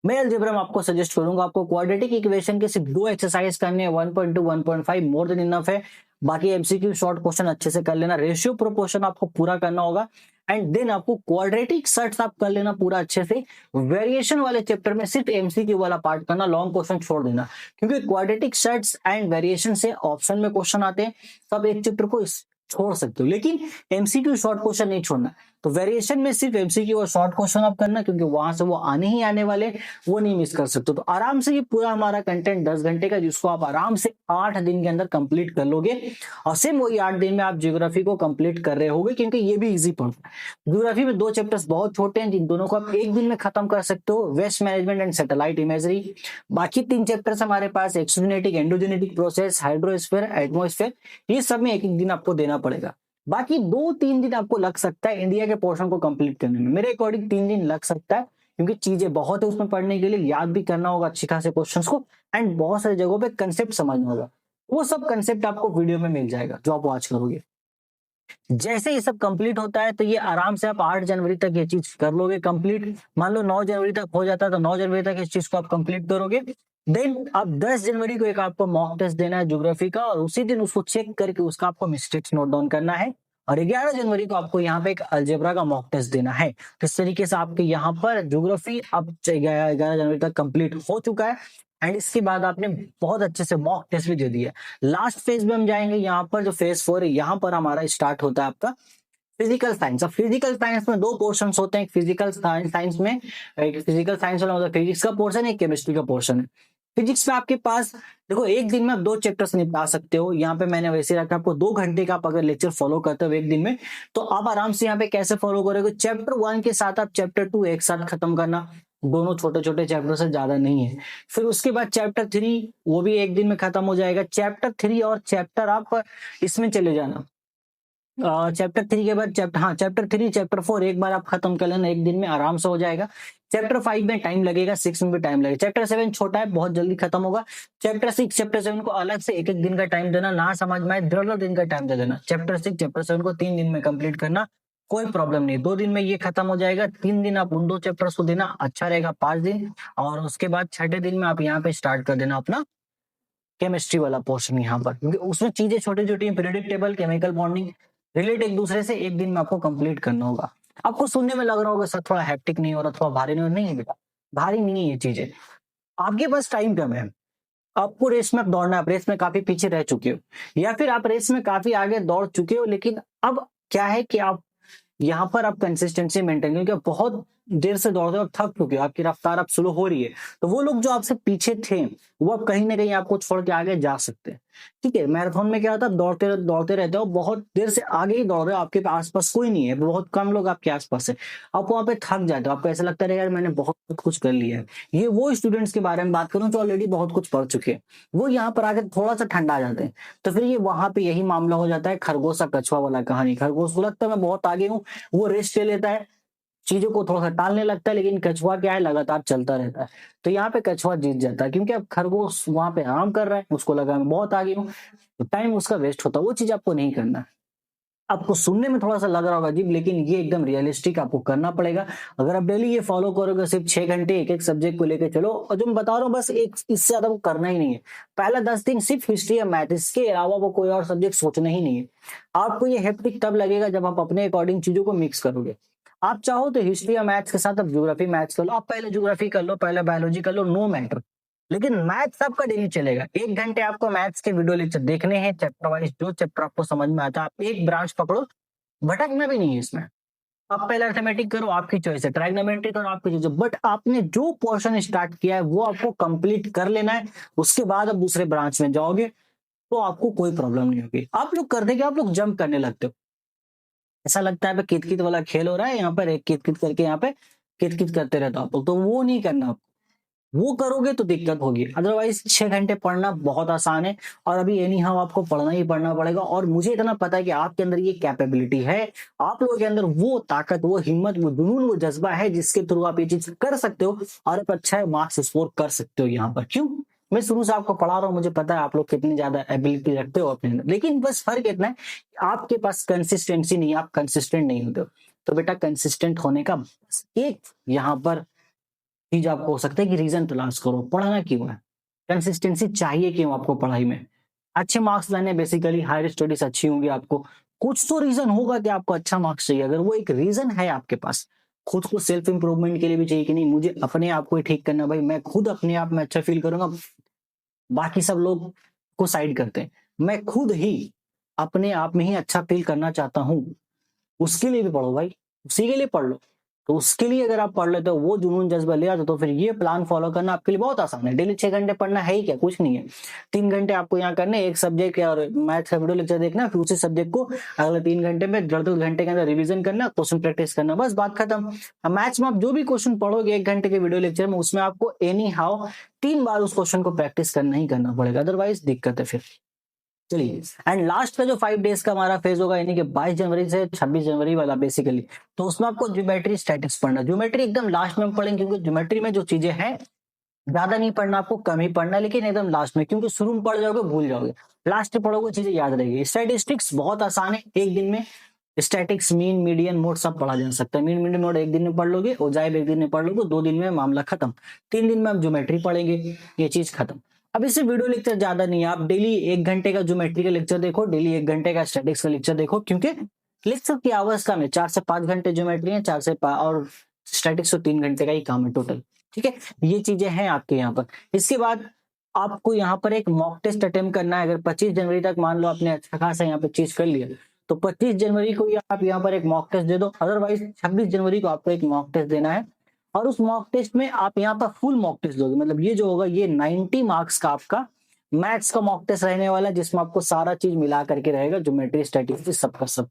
मैं अलजेब्रा में आपको सजेस्ट करूंगा, आपको क्वाड्रेटिक इक्वेशन के सिर्फ 2 एक्सरसाइज करने हैं, 1.2 1.5 मोर देन इनफ है। बाकी एमसीक्यू शॉर्ट क्वेश्चन अच्छे से कर लेना, रेशियो प्रोपोर्शन आपको पूरा करना होगा एंड देन आपको क्वाड्रेटिक सर्ट्स आप कर लेना पूरा अच्छे से। वेरिएशन वाले चैप्टर में सिर्फ एमसीक्यू वाला पार्ट करना, लॉन्ग क्वेश्चन छोड़ देना, क्योंकि क्वाड्रेटिक सर्ट्स एंड वेरिएशन से ऑप्शन में क्वेश्चन आते हैं। तो आप एक चैप्टर को छोड़ सकते हो लेकिन एमसीक्यू शॉर्ट क्वेश्चन नहीं छोड़ना। तो वेरिएशन में सिर्फ एमसीक्यू और शॉर्ट क्वेश्चन आप करना, क्योंकि वहां से वो आने ही आने वाले, वो नहीं मिस कर सकते। तो आराम से ये पूरा हमारा कंटेंट 10 घंटे का जिसको आप आराम से 8 दिन के अंदर कंप्लीट कर लोगे। और सेम वही 8 दिन में आप ज्योग्राफी को कंप्लीट कर रहे होगे, क्योंकि ये भी इजी पड़ता है। ज्योग्राफी में 2 चैप्टर्स बहुत छोटे हैं जिन दोनों को आप एक दिन में खत्म कर सकते हो, waste management and satellite imagery. बाकी 3 चैप्टर्स हमारे पास exogenetic, endogenetic process, hydrosphere, atmosphere, ये सब में एक एक दिन आपको देना पड़ेगा। बाकी 2-3 दिन आपको लग सकता है इंडिया के पोर्शन को कंप्लीट करने में। मेरे अकॉर्डिंग 3 दिन लग सकता है, क्योंकि चीजें बहुत है उसमें पढ़ने के लिए, याद भी करना होगा अच्छी खासे क्वेश्चंस को एंड बहुत सारी जगहों पे कंसेप्ट समझना होगा। वो सब कंसेप्ट आपको वीडियो में मिल जाएगा जो आप वॉच करोगे। जैसे ये सब कंप्लीट होता है तो ये आराम से आप 8 जनवरी तक ये चीज कर लोगे कंप्लीट। मान लो 9 जनवरी तक हो जाता है तो 9 जनवरी तक इस चीज को आप कंप्लीट करोगे। देन अब 10 जनवरी को एक आपको मॉक टेस्ट देना है ज्योग्राफी का, और उसी दिन उसको चेक करके उसका आपको मिस्टेक्स नोट डाउन करना है। और 11 जनवरी को आपको यहाँ पे एक अलजेब्रा का मॉक टेस्ट देना है। तो इस तरीके से आपके यहाँ पर ज्योग्राफी अब 11 जनवरी तक कंप्लीट हो चुका है एंड इसके बाद आपने बहुत अच्छे से मॉक टेस्ट भी दे दिया। लास्ट फेज में हम जाएंगे, यहाँ पर जो फेज 4 है यहाँ पर हमारा स्टार्ट होता है आपका फिजिकल साइंस। अब फिजिकल साइंस में 2 पोर्शंस होते हैं, फिजिकल साइंस में एक फिजिकल साइंस वाला मतलब फिजिक्स का पोर्शन है, एक केमिस्ट्री का पोर्शन है। फिजिक्स में आपके पास देखो एक दिन में आप 2 चैप्टर्स निपटा सकते हो। यहाँ पे मैंने वैसे रखा आपको 2 घंटे का आप अगर लेक्चर फॉलो करते हो एक दिन में, तो आप आराम से यहाँ पे कैसे फॉलो करोगे, चैप्टर 1 के साथ आप चैप्टर 2 एक साथ खत्म करना, दोनों छोटे छोटे चैप्टर से ज्यादा नहीं है। फिर उसके बाद चैप्टर 3 वो भी एक दिन में खत्म हो जाएगा। चैप्टर 3 और चैप्टर आप इसमें चले जाना, चैप्टर 3 के बाद चैप्टर 3 चैप्टर 4 एक बार आप खत्म कर लेना, एक दिन में आराम से हो जाएगा। चैप्टर 5 में टाइम लगेगा, 6 में भी टाइम लगेगा। चैप्टर 7 छोटा है, बहुत जल्दी खत्म होगा। चैप्टर 6 चैप्टर 7 को अलग से एक एक दिन का टाइम देना, ना समझ में आए 1.5 दिन का टाइम दे देना। चैप्टर 6 चैप्टर 7 को 3 दिन में कंप्लीट करना, कोई प्रॉब्लम नहीं, 2 दिन में ये खत्म हो जाएगा। 3 दिन आप उन 2 चैप्टर्स को देना, अच्छा रहेगा 5 दिन। और उसके बाद 6ठे दिन में आप यहाँ पे स्टार्ट कर देना अपना केमिस्ट्री वाला पोर्शन यहाँ पर, क्योंकि उसमें चीजें छोटी छोटी हैं, periodic table, chemical bonding, relate एक दूसरे से, एक दिन में आपको कंप्लीट करना होगा। आपको सुनने में लग रहा होगा सर थोड़ा हैप्टिक नहीं हो रहा, थोड़ा भारी नहीं हो रहा, नहीं है बेटा, भारी नहीं है ये चीजें। आपके पास टाइम कम है, आपको रेस में दौड़ना है, आप रेस में काफी पीछे रह चुके हो या फिर आप रेस में काफी आगे दौड़ चुके हो, लेकिन अब क्या है कि आप यहाँ पर आप कंसिस्टेंसी मेंटेन, क्योंकि बहुत देर से दौड़ते हो, थक चुके हो, आपकी रफ्तार अब स्लो हो रही है, तो वो लोग जो आपसे पीछे थे वो अब कहीं ना कहीं आपको छोड़ के आगे जा सकते हैं। ठीक है, मैराथन में क्या होता है, दौड़ते दौड़ते रहते हो, बहुत देर से आगे ही दौड़ रहे हो, आपके आसपास कोई नहीं है, बहुत कम लोग आपके आसपास है, आप वहां पे थक जाते हो, आपको ऐसा लगता है यार मैंने बहुत कुछ कर लिया है। ये वो स्टूडेंट्स के बारे में बात करूं जो ऑलरेडी बहुत कुछ पढ़ चुके हैं, वो यहाँ पर आकर थोड़ा सा ठंडा आ जाते हैं। तो फिर ये वहां पे यही मामला हो जाता है खरगोश और कछुआ वाला कहानी। खरगोश को लगता है मैं बहुत आगे हूँ, वो रेस्ट ले लेता है, चीजों को थोड़ा सा टालने लगता है, लेकिन कछुआ क्या है, लगातार चलता रहता है। तो यहाँ पे कछुआ जीत जाता है, क्योंकि अब खरगोश वहां पे आराम कर रहा है, उसको लगा मैं बहुत आगे हूँ, तो टाइम उसका वेस्ट होता है, वो चीज आपको नहीं करना है। आपको सुनने में थोड़ा सा लग रहा होगा अजीब, लेकिन ये एकदम रियलिस्टिक आपको करना पड़ेगा। अगर आप डेली ये फॉलो करोगे, सिर्फ 6 घंटे एक एक सब्जेक्ट को लेकर चलो, और जो मैं बता रहा हूँ बस एक, इससे ज्यादा वो करना ही नहीं है। पहला 10 दिन सिर्फ हिस्ट्री या मैथ, इसके अलावा वो कोई और सब्जेक्ट सोचना ही नहीं है। आपको ये हेक्टिक तब लगेगा जब आप अपने अकॉर्डिंग चीजों को मिक्स करोगे। आप चाहो तो हिस्ट्री या मैथ्स के साथ आप ज्योग्राफी मैथ्स कर लो, आप पहले ज्योग्राफी कर लो, पहले बायोलॉजी कर लो, नो मैटर। लेकिन मैथ्स आपका डेली चलेगा, 1 घंटे आपको मैथ्स के वीडियो लेक्चर देखने हैं, चैप्टर वाइज जो चैप्टर आपको समझ में आता है आप एक ब्रांच पकड़ो, भटकना भी नहीं है इसमें। आप पहले अर्थमेटिक करो, आपकी चॉइस है, ट्राइग्नोमेट्री करो, आपकी चॉइस है, बट आपने जो पोर्शन स्टार्ट किया है वो आपको कंप्लीट कर लेना है। उसके बाद आप दूसरे ब्रांच में जाओगे तो आपको कोई प्रॉब्लम नहीं होगी। आप लोग कर देंगे, आप लोग जंप करने लगते हो, ऐसा लगता है कित कित वाला खेल हो रहा है, यहाँ पर एक कित कित करके यहाँ पे कित कित करते रहते हो आप लोग, तो वो नहीं करना आपको। वो करोगे तो दिक्कत होगी, अदरवाइज 6 घंटे पढ़ना बहुत आसान है। और अभी एनी हाउ आपको पढ़ना ही पढ़ना पड़ेगा, और मुझे इतना पता है कि आपके अंदर ये कैपेबिलिटी है, आप लोगों के अंदर वो ताकत, वो हिम्मत, वो जुनून, वो जज्बा है जिसके थ्रू आप ये चीज कर सकते हो और आप अच्छा मार्क्स स्कोर कर सकते हो। यहाँ पर क्यों, मैं शुरू से आपको पढ़ा रहा हूँ, मुझे पता है आप लोग कितनी ज्यादा एबिलिटी रखते हो अपने अंदर, लेकिन बस फर्क इतना है कि आपके पास कंसिस्टेंसी नहीं है, आप कंसिस्टेंट नहीं होते हो। तो बेटा कंसिस्टेंट होने का एक यहाँ पर चीज आपको हो सकता है कि रीजन तलाश करो, पढ़ना क्यों है, कंसिस्टेंसी चाहिए क्यों आपको पढ़ाई में, अच्छे मार्क्स लाने, बेसिकली हायर स्टडीज अच्छी होंगी आपको, कुछ तो रीजन होगा कि आपको अच्छा मार्क्स चाहिए। अगर वो एक रीजन है आपके पास, खुद को सेल्फ इंप्रूवमेंट के लिए भी चाहिए कि नहीं मुझे अपने आप को ही ठीक करना, भाई मैं खुद अपने आप में अच्छा फील करूंगा, बाकी सब लोग को साइड करते हैं, मैं खुद ही अपने आप में ही अच्छा फील करना चाहता हूँ, उसके लिए भी पढ़ो भाई, उसी के लिए पढ़ लो। तो उसके लिए अगर आप पढ़ लेते हो, वो जुनून जज्बा ले आते हो, तो फिर ये प्लान फॉलो करना आपके लिए बहुत आसान है। डेली 6 घंटे पढ़ना है ही क्या, कुछ नहीं है। 3 घंटे आपको यहाँ करने, एक सब्जेक्ट और मैथ्स का वीडियो लेक्चर देखना, फिर उसी सब्जेक्ट को अगले 3 घंटे में 1.5 घंटे के अंदर रिविजन करना, क्वेश्चन प्रैक्टिस करना, बस बात खत्म। मैथ्स में आप जो भी क्वेश्चन पढ़ोगे 1 घंटे के वीडियो लेक्चर में, उसमें आपको एनी हाउ 3 बार उस क्वेश्चन को प्रैक्टिस करना ही करना पड़ेगा, अदरवाइज दिक्कत है फिर। चलिए, एंड लास्ट का जो 5 डेज का हमारा फेज होगा, यानी कि 22 जनवरी से 26 जनवरी वाला बेसिकली, तो उसमें आपको ज्योमेट्री स्टैटिक्स पढ़ना। ज्योमेट्री एकदम लास्ट में पढ़ेंगे, क्योंकि ज्योमेट्री में जो चीजें हैं ज्यादा नहीं पढ़ना, आपको कम ही पढ़ना, लेकिन एकदम लास्ट में, क्योंकि शुरू में पढ़ जाओगे भूल जाओगे, लास्ट में पढ़ोगे चीजें याद रहेगी। स्टैटिस्टिक्स बहुत आसान है, एक दिन में स्टैटिक्स मीन मीडियन मोड सब पढ़ा जा सकता है। मीन मीडियन मोड एक दिन में पढ़ लोगे, ओजाइब एक दिन में पढ़ लोगे, 2 दिन में मामला खत्म। 3 दिन में आप ज्योमेट्री पढ़ेंगे, ये चीज खत्म। अब इससे वीडियो लेक्चर ज्यादा नहीं है, आप डेली 1 घंटे का ज्योमेट्री का लेक्चर देखो, डेली 1 घंटे का स्टैटिक्स का लेक्चर देखो, क्योंकि लेक्चर की आवर्स कम है, 4 से 5 घंटे ज्योमेट्री है, और स्टैटिक्स तो 3 घंटे का ही काम है टोटल। ठीक है, ये चीजें हैं आपके यहाँ पर। इसके बाद आपको यहाँ पर एक मॉक टेस्ट अटेम्प्ट करना है। अगर 25 जनवरी तक मान लो आपने अच्छा खासा यहाँ पे चीज कर लिया, तो 25 जनवरी को आप यहाँ पर एक मॉक टेस्ट दे दो, अदरवाइज 26 जनवरी को आपको एक मॉक टेस्ट देना है। और उस मॉक टेस्ट में आप यहाँ पर फुल मॉक टेस्ट दोगे, मतलब ये जो होगा ये 90 मार्क्स का आपका मैथ्स का मॉक टेस्ट रहने वाला है, जिसमें आपको सारा चीज मिला करके रहेगा, ज्योमेट्री स्टैटिस्टिक्स सबका सब।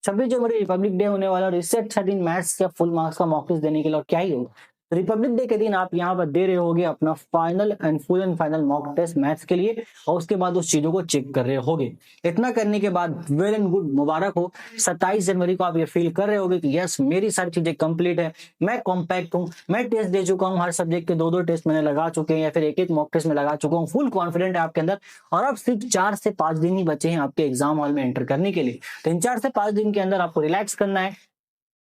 26 जनवरी रिपब्लिक डे होने वाला, और इससे अच्छा दिन मैथ्स का फुल मार्क्स का मॉक टेस्ट देने के लिए और क्या ही होगा। रिपब्लिक डे के दिन आप यहाँ पर दे रहे होगे अपना final and full and final mock test maths के लिए, और उसके बाद उस चीजों को चेक कर रहे होगे। इतना करने के बाद वेल एंड गुड, मुबारक हो। 27 जनवरी को आप ये फील कर रहे होगे कि यस मेरी सारी चीजें कंप्लीट है, मैं कॉम्पैक्ट हूँ, मैं टेस्ट दे चुका हूँ, हर सब्जेक्ट के 2-2 टेस्ट मैंने लगा चुके हैं, या फिर एक मॉक टेस्ट में लगा चुका हूँ, फुल कॉन्फिडेंट है आपके अंदर। और अब सिर्फ 4 से 5 दिन ही बचे हैं आपके एग्जाम हॉल में एंटर करने के लिए। तो इन 4 से 5 दिन के अंदर आपको रिलैक्स करना है,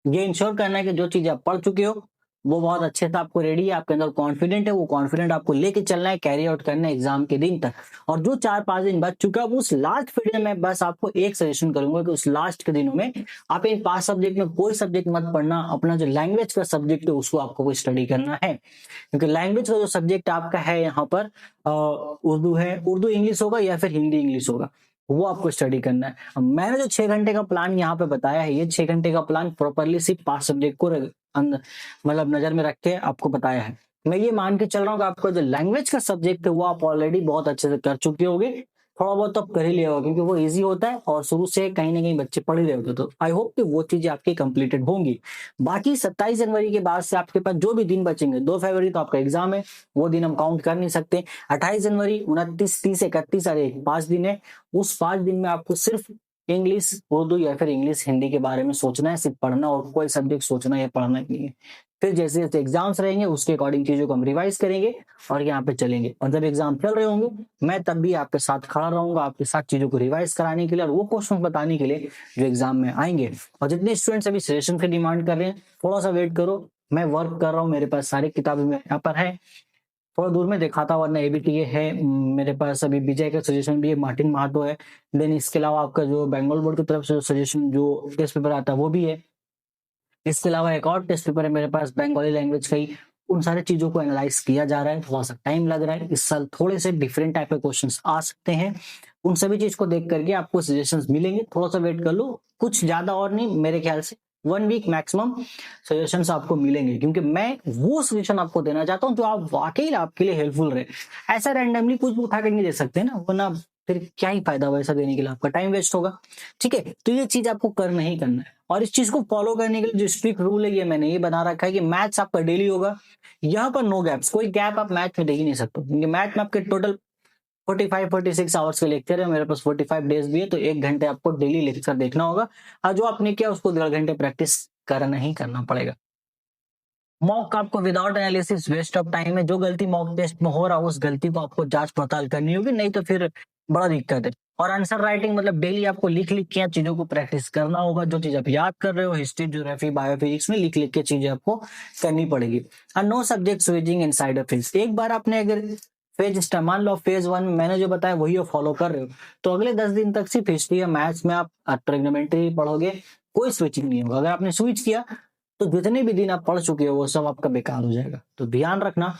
ये इंश्योर करना है कि जो चीजें आप पढ़ चुके हो वो बहुत अच्छे से आपको रेडी है, आपके अंदर कॉन्फिडेंट है, वो कॉन्फिडेंट आपको लेके चलना है, कैरी आउट करना है एग्जाम के दिन तक। और जो 4-5 दिन बच चुका है, उस लास्ट पीरियड में बस आपको एक सजेशन करूंगा कि उस लास्ट के दिनों में आप इन 5 सब्जेक्ट में कोई सब्जेक्ट मत पढ़ना, अपना जो लैंग्वेज का सब्जेक्ट है उसको आपको स्टडी करना है, क्योंकि लैंग्वेज का जो सब्जेक्ट आपका है यहाँ पर उर्दू है, उर्दू इंग्लिश होगा या फिर हिंदी इंग्लिश होगा। वो आपको स्टडी करना है। अब मैंने जो 6 घंटे का प्लान यहाँ पे बताया है, ये 6 घंटे का प्लान प्रॉपरली सिर्फ 5 सब्जेक्ट को मतलब नजर में रख के आपको बताया है। मैं ये मान के चल रहा हूँ कि आपको जो लैंग्वेज का सब्जेक्ट है वो आप ऑलरेडी बहुत अच्छे से कर चुके होगे, थोड़ा बहुत तो आप कर ही लिया होगा क्योंकि वो इजी होता है और शुरू से कहीं ना कहीं बच्चे पढ़ ही रहे होते, तो आई होप कि वो चीजें आपकी कंप्लीटेड होंगी। बाकी 27 जनवरी के बाद से आपके पास जो भी दिन बचेंगे, 2 फरवरी तो आपका एग्जाम है, वो दिन हम काउंट कर नहीं सकते। 28 जनवरी, 29, 30, 31, अरे 5 दिन है। उस 5 दिन में आपको सिर्फ इंग्लिश उर्दू या फिर इंग्लिश हिंदी के बारे में सोचना है, सिर्फ पढ़ना, और कोई सब्जेक्ट सोचना या पढ़ना नहीं है। फिर जैसे जैसे एग्जाम्स रहेंगे उसके अकॉर्डिंग चीजों को हम रिवाइज करेंगे और यहाँ पे चलेंगे, और जब एग्जाम चल रहे होंगे मैं तब भी आपके साथ खड़ा रहूंगा, आपके साथ चीजों को रिवाइज कराने के लिए और वो क्वेश्चन बताने के लिए जो एग्जाम में आएंगे। और जितने स्टूडेंट्स अभी सजेशन की डिमांड कर रहे हैं, थोड़ा सा वेट करो, मैं वर्क कर रहा हूँ, मेरे पास सारी किताबें यहाँ पर है, थोड़ा दूर में दिखाता, वरना एबीटीए है मेरे पास, अभी विजय का सजेशन भी है, मार्टिन महातो है, देन इसके अलावा आपका जो बंगाल बोर्ड की तरफ से सजेशन जो टेस्ट पेपर आता है वो भी है। इसके अलावा एक और टेस्ट पेपर है मेरे पास बंगाली लैंग्वेज का ही। उन सारी चीजों को एनालाइज किया जा रहा है, थोड़ा सा टाइम लग रहा है, इस साल थोड़े से डिफरेंट टाइप के क्वेश्चंस आ सकते हैं, उन सभी चीज को देख करके आपको सजेशंस मिलेंगे, थोड़ा सा वेट कर लो, कुछ ज्यादा और नहीं, मेरे ख्याल से 1 वीक मैक्सिमम सजेशंस आपको मिलेंगे, क्योंकि मैं वो सजेशन आपको देना चाहता हूँ जो आप वाकई आपके लिए हेल्पफुल रहे। ऐसा रैंडमली कुछ भी उठा कर नहीं दे सकते ना, वरना फिर क्या ही फायदा वैसा देने के लिए, आपका टाइम वेस्ट होगा। ठीक है, तो ये चीज आपको करना ही करना है, और इस चीज को फॉलो करने के लिए जो स्ट्रिक्ट रूल है ये मैंने ये बना रखा है कि मैथ्स आपका डेली होगा, यहाँ पर नो गैप्स, कोई गैप आप मैथ में दे ही नहीं सकते, क्योंकि मैथ में आपके टोटल 45-46 आवर्स के लेक्चर है, मेरे पास 45 डेज भी है, तो 1 घंटे आपको डेली लेक्चर देखना होगा, और जो आपने किया उसको 1.5 घंटे प्रैक्टिस करना ही करना पड़ेगा। मॉक आपको without analysis waste of time है, जो गलती मॉक टेस्ट में हो रहा है उस गलती को आपको जांच पड़ताल करनी होगी, नहीं तो फिर बड़ा दिक्कत है। और आंसर राइटिंग मतलब डेली आपको लिख लिख के चीजों को प्रैक्टिस करना होगा, जो चीज आप याद कर रहे हो हिस्ट्री ज्योग्राफी बायोफिजिक्स में लिख लिख के चीजें आपको करनी पड़ेगी। और no subject switching inside a phase, एक बार आपने अगर फेज मान लो फेज 1 में मैंने जो बताया वही फॉलो कर रहे हो, तो अगले 10 दिन तक सिर्फ हिस्ट्री या मैथ्स में आप ट्रिग्नोमेट्री पढ़ोगे, कोई स्विचिंग नहीं होगा। अगर आपने स्विच किया तो जितने भी दिन आप पढ़ चुके हो वो सब आपका बेकार हो जाएगा। तो ध्यान रखना,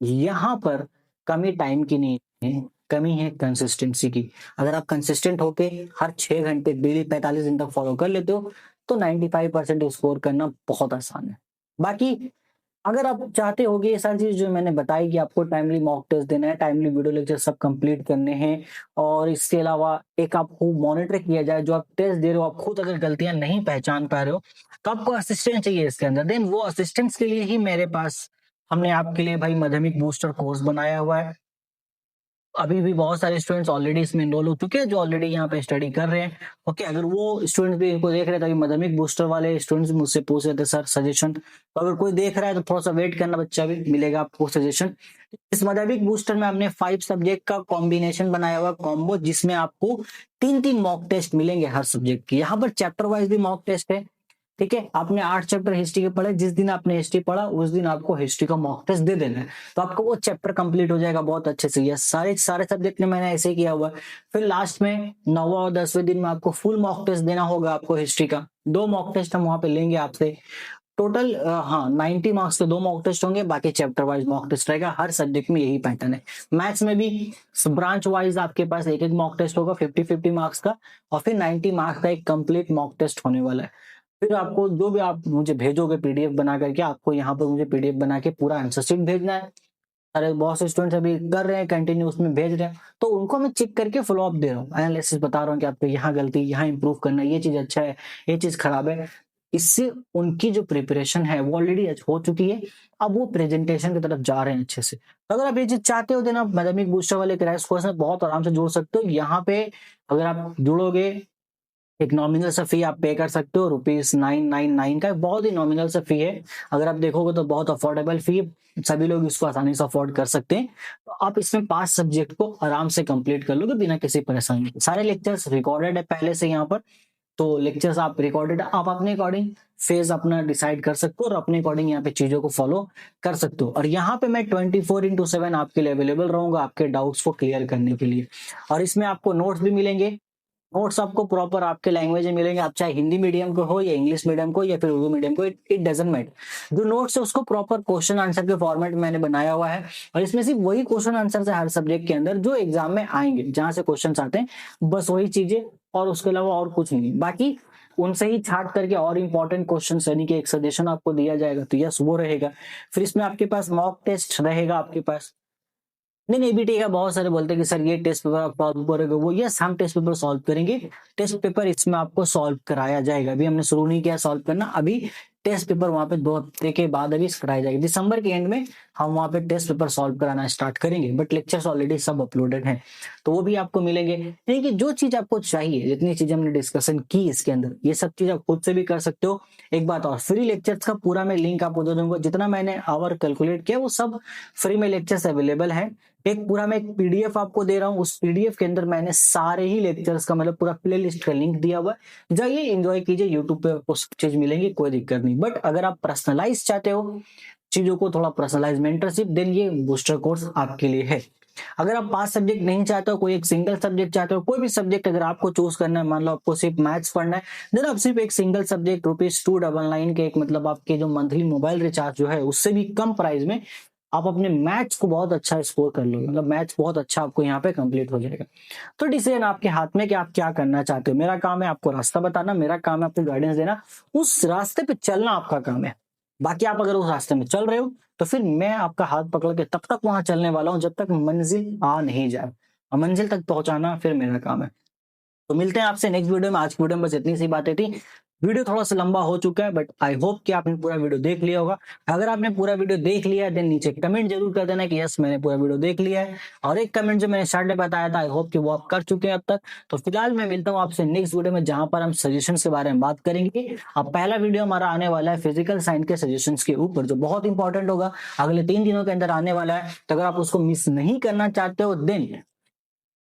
यहाँ पर कमी टाइम की नहीं है, कमी है कंसिस्टेंसी की। अगर आप कंसिस्टेंट होके हर 6 घंटे डेली 45 दिन तक फॉलो कर लेते हो तो 95% स्कोर करना बहुत आसान है। बाकी अगर आप चाहते होगे ये सारी चीज जो मैंने बताई कि आपको टाइमली मॉक टेस्ट देना है, टाइमली वीडियो लेक्चर सब कंप्लीट करने हैं, और इसके अलावा एक आपको मॉनिटर किया जाए, जो आप टेस्ट दे रहे हो आप खुद अगर गलतियां नहीं पहचान पा रहे हो तो आपको असिस्टेंट चाहिए इसके अंदर, देन वो असिस्टेंट्स के लिए ही मेरे पास हमने आपके लिए भाई माध्यमिक बूस्टर कोर्स बनाया हुआ है। अभी भी बहुत सारे स्टूडेंट्स ऑलरेडी इसमें इनरोल हो चुके हैं जो ऑलरेडी यहाँ पे स्टडी कर रहे हैं। ओके, अगर वो स्टूडेंट्स भी इनको देख रहे हैं तो अभी माध्यमिक बूस्टर वाले स्टूडेंट्स मुझसे पूछ रहे थे सर सजेशन, तो अगर कोई देख रहा है तो थोड़ा सा वेट करना, बच्चा भी मिलेगा आपको सजेशन। इस माध्यमिक बूस्टर में हमने 5 सब्जेक्ट का कॉम्बिनेशन बनाया हुआ कॉम्बो, जिसमें आपको 3-3 मॉक टेस्ट मिलेंगे हर सब्जेक्ट की। यहाँ पर चैप्टर वाइज भी मॉक टेस्ट है। ठीक है, आपने 8 चैप्टर हिस्ट्री के पढ़े, जिस दिन आपने हिस्ट्री पढ़ा उस दिन आपको हिस्ट्री का मॉक टेस्ट दे देना है, तो आपको वो चैप्टर कंप्लीट हो जाएगा बहुत अच्छे से। ये सारे सारे सब्जेक्ट में मैंने ऐसे ही किया हुआ है। फिर लास्ट में 9वां और 10वें दिन में आपको फुल मॉक टेस्ट देना होगा आपको हिस्ट्री का। 2 मॉक टेस्ट हम वहां पे लेंगे आपसे, टोटल 90 मार्क्स के 2 मॉक टेस्ट होंगे, बाकी चैप्टर वाइज मॉक टेस्ट रहेगा। हर सब्जेक्ट में यही पैटर्न है। मैथ्स में भी ब्रांच वाइज आपके पास एक एक मॉक टेस्ट होगा 50-50 मार्क्स का, और फिर 90 मार्क्स का एक कंप्लीट मॉक टेस्ट होने वाला है। फिर आपको जो भी आप मुझे भेजोगे पीडीएफ बना करके, आपको यहाँ पर मुझे पीडीएफ बना के पूरा आंसर शीट भेजना है। अरे बहुत से स्टूडेंट्स अभी कर रहे हैं कंटिन्यू उसमें भेज रहे हैं, तो उनको मैं चेक करके फॉलो अप दे रहा हूँ, एनालिसिस बता रहा हूँ कि आपको यहाँ गलती, यहाँ इंप्रूव करना है, ये चीज अच्छा है, ये चीज खराब है। इससे उनकी जो प्रिपरेशन है वो ऑलरेडी हो चुकी है, अब वो प्रेजेंटेशन की तरफ जा रहे हैं अच्छे से। तो अगर आप ये चीज चाहते हो देना, आप माध्यमिक बूस्टर वाले क्रैश कोर्स में बहुत आराम से जुड़ सकते हो। यहाँ पे अगर आप जुड़ोगे एक नॉमिनल सा फी आप पे कर सकते हो, ₹999 का बहुत ही नॉमिनल सा फी है। अगर आप देखोगे तो बहुत अफोर्डेबल फी है, सभी लोग इसको आसानी से अफोर्ड कर सकते हैं। तो आप इसमें 5 सब्जेक्ट को आराम से कंप्लीट कर लोगे बिना किसी परेशानी के। सारे लेक्चर्स रिकॉर्डेड है पहले से यहाँ पर, तो लेक्चर्स आप रिकॉर्डेड, आप अपने अकॉर्डिंग फेज अपना डिसाइड कर सकते हो और अपने अकॉर्डिंग यहाँ पे चीजों को फॉलो कर सकते हो। और यहाँ पे मैं 24/7 आपके लिए अवेलेबल रहूंगा आपके डाउट्स को क्लियर करने के लिए। और इसमें आपको नोट्स भी मिलेंगे, नोट्स आपको प्रॉपर आपके लैंग्वेज में मिलेंगे, आप चाहे हिंदी मीडियम को हो या इंग्लिश मीडियम को या फिर उर्दू मीडियम को, इट डजंट मैटर। जो नोट्स है उसको प्रॉपर क्वेश्चन आंसर के फॉर्मेट में मैंने बनाया हुआ है, और इसमें सिर्फ वही क्वेश्चन आंसर है हर सब्जेक्ट के अंदर जो एग्जाम में आएंगे, जहां से क्वेश्चन आते हैं, बस वही चीजें, और उसके अलावा और कुछ नहीं। बाकी उनसे ही छाट करके और इंपॉर्टेंट क्वेश्चन यानी कि एक सजेशन आपको दिया जाएगा, तो यस वो रहेगा। फिर इसमें आपके पास मॉक टेस्ट रहेगा आपके पास। नहीं नहीं भी ठीक है, बहुत सारे बोलते हैं कि सर ये टेस्ट पेपर आप सॉल्व करोगे, वो यस हम टेस्ट पेपर सॉल्व करेंगे। टेस्ट पेपर इसमें आपको सॉल्व कराया जाएगा, अभी हमने शुरू नहीं किया सॉल्व करना, अभी टेस्ट पेपर वहां पे 2 हफ्ते के बाद अभी कराया जाएगा, दिसंबर के एंड में हम वहां पे टेस्ट पेपर सॉल्व कराना स्टार्ट करेंगे। बट लेक्चर्स ऑलरेडी सब अपलोडेड हैं, तो वो भी आपको मिलेंगे। यानी कि जो चीज आपको चाहिए, जितनी चीजें हमने डिस्कशन की इसके अंदर, ये सब चीज आप खुद से भी कर सकते हो। एक बात और, फ्री लेक्चर्स का पूरा मैं लिंक आपको दे दूंगा, जितना मैंने आवर कैलकुलेट किया वो सब फ्री में लेक्चर्स अवेलेबल है। एक पूरा मैं एक पीडीएफ आपको दे रहा हूँ, उस पीडीएफ के अंदर मैंने सारे ही लेक्चर्स का मतलब पूरा प्लेलिस्ट का लिंक दिया हुआ है, जाइए एंजॉय कीजिए, यूट्यूब पे आपको सब चीज मिलेंगी, कोई दिक्कत नहीं। बट अगर आप पर्सनलाइज चाहते हो चीजों को, थोड़ा पर्सनलाइज मेंटरशिप, देन ये बूस्टर कोर्स आपके लिए है। अगर आप 5 सब्जेक्ट नहीं चाहते हो, कोई एक सिंगल सब्जेक्ट चाहते हो, कोई भी सब्जेक्ट अगर आपको चूज करना है, मान लो आपको सिर्फ मैथ्स पढ़ना है, देन आप सिर्फ एक सिंगल सब्जेक्ट ₹299 के एक मतलब आपके जो मंथली मोबाइल रिचार्ज जो है उससे भी कम प्राइस में आप अपने मैथ्स को बहुत अच्छा स्कोर कर लोगे, मतलब मैथ्स बहुत अच्छा आपको यहाँ पे कंप्लीट हो जाएगा। तो डिसीजन आपके हाथ में कि आप क्या करना चाहते हो। मेरा काम है आपको रास्ता बताना, मेरा काम है आपको गाइडेंस देना, उस रास्ते पे चलना आपका काम है। बाकी आप अगर उस रास्ते में चल रहे हो तो फिर मैं आपका हाथ पकड़ के तब तक वहां चलने वाला हूं जब तक मंजिल आ नहीं जाए, और मंजिल तक पहुंचाना फिर मेरा काम है। तो मिलते हैं आपसे नेक्स्ट वीडियो में। आज की वीडियो में बस इतनी सी बातें थी। वीडियो थोड़ा सा लंबा हो चुका है, बट आई होप कि आपने पूरा वीडियो देख लिया होगा। अगर आपने पूरा वीडियो देख लिया है देन नीचे कमेंट जरूर कर देना कि यस मैंने पूरा वीडियो देख लिया है, और एक कमेंट जो मैंने स्टार्ट में बताया था आई होप कि वो आप कर चुके हैं अब तक। तो फिलहाल मैं मिलता हूँ आपसे नेक्स्ट वीडियो में, जहां पर हम सजेशन के बारे में बात करेंगे। अब पहला वीडियो हमारा आने वाला है फिजिकल साइंस के सजेशन के ऊपर, जो बहुत इंपॉर्टेंट होगा, अगले 3 दिनों के अंदर आने वाला है। तो अगर आप उसको मिस नहीं करना चाहते हो देन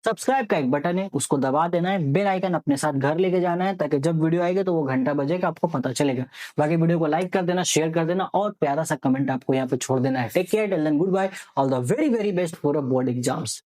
सब्सक्राइब का एक बटन है, उसको दबा देना है, बेल आइकन अपने साथ घर लेके जाना है, ताकि जब वीडियो आएगा तो वो घंटा बजेगा आपको पता चलेगा। बाकी वीडियो को लाइक कर देना, शेयर कर देना, और प्यारा सा कमेंट आपको यहाँ पे छोड़ देना है। Take care, till then good bye, all the very very best for board exams.